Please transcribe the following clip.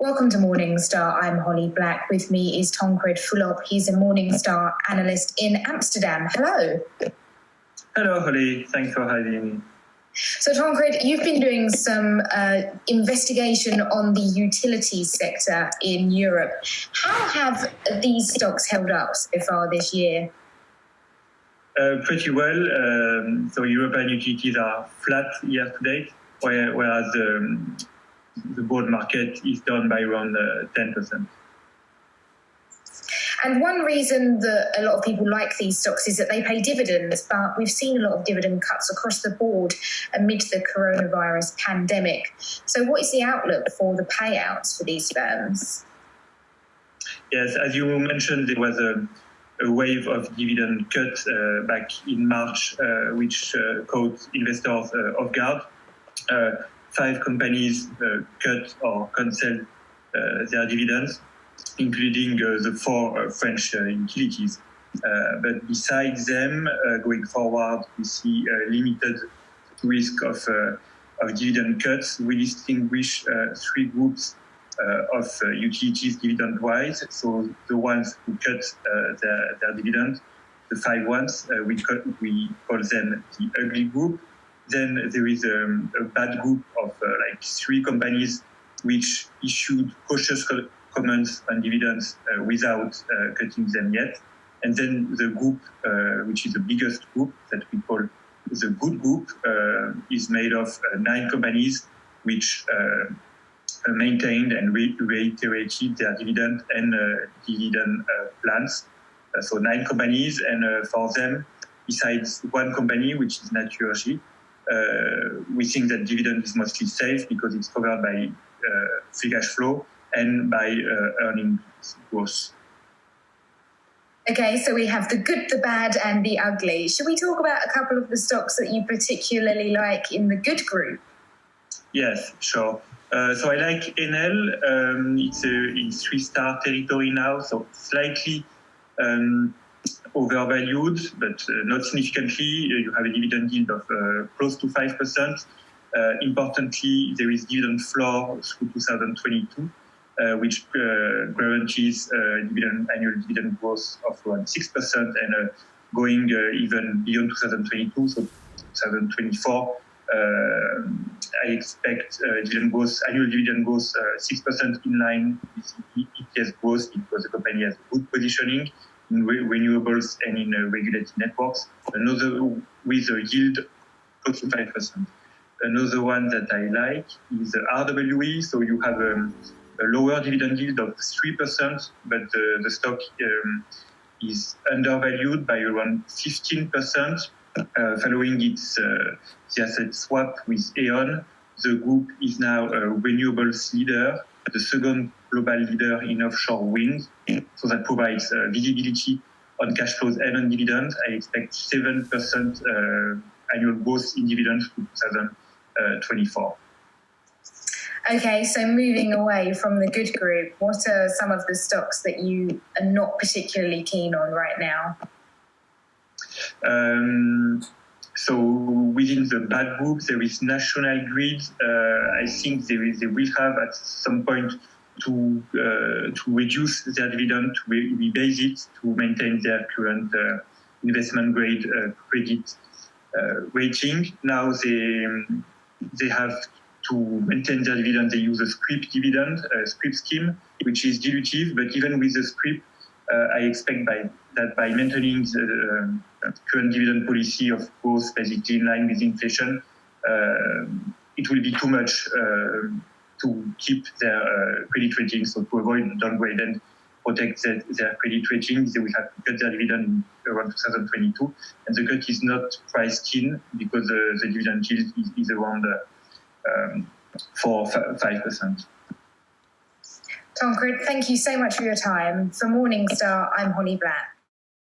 Welcome to Morningstar. I'm Holly Black. With me is Tancrede Fulop. He's a Morningstar-analyst in Amsterdam. Hello. Hello, Holly. Thanks for having me. So, Tancrede, you've been doing some investigation on the utilities sector in Europe. How have these stocks held up so far this year? Pretty well. So European utilities are flat year to date, whereas the broad market is down by around 10%. And one reason that a lot of people like these stocks is that they pay dividends, but we've seen a lot of dividend cuts across the board amid the coronavirus pandemic. So what is the outlook for the payouts for these firms? Yes, as you mentioned, there was a wave of dividend cuts back in March, which caught investors off guard. 5 companies cut or canceled their dividends, including the 4 French utilities. But besides them, going forward, we see a limited risk of dividend cuts. We distinguish 3 groups of utilities dividend-wise. So the ones who cut their dividend, the 5 ones, we call them the ugly group. Then there is a bad group of 3 companies which issued cautious comments on dividends without cutting them yet. And then the group, which is the biggest group that we call the good group, is made of 9 companies which maintained and reiterated their dividend and dividend plans. So 9 companies, and for them, besides 1 company, which is Naturgy, we think that dividend is mostly safe because it's covered by free cash flow and by earnings growth. Okay, so we have the good, the bad, and the ugly. Should we talk about a couple of the stocks that you particularly like in the good group? Yes, sure. So I like Enel. It's in 3-star territory now, so slightly overvalued, but not significantly. You have a dividend yield of close to 5%. Importantly, there is dividend floor through 2022, which guarantees annual dividend growth of around 6% and going even beyond 2022, so 2024. I expect annual dividend growth 6% in line with EPS growth because the company has good positioning in renewables and in regulated networks. Another with a yield close to 5%. Another one that I like is RWE. So you have a lower dividend yield of 3%, but the stock is undervalued by around 15%. Following its the asset swap with E.ON, the group is now a renewables leader, the second global leader in offshore wind. So that provides visibility on cash flows and on dividends. I expect 7% annual growth in dividends for 2024. Okay, so moving away from the good group, what are some of the stocks that you are not particularly keen on right now? So within the bad group, there is National Grid. I think they will have at some point to reduce their dividend, to rebase it, to maintain their current investment grade credit rating. Now they have to maintain their dividend. They use a scrip dividend, scrip scheme, which is dilutive. But even with the scrip, I expect that by maintaining the current dividend policy of growth basically in line with inflation, it will be too much to keep their credit rating. So to avoid downgrade and protect their credit rating, they will have to cut their dividend around 2022. And the cut is not priced in because the dividend yield is around 4-5%. Tancrede, thank you so much for your time. For Morningstar, I'm Holly Black.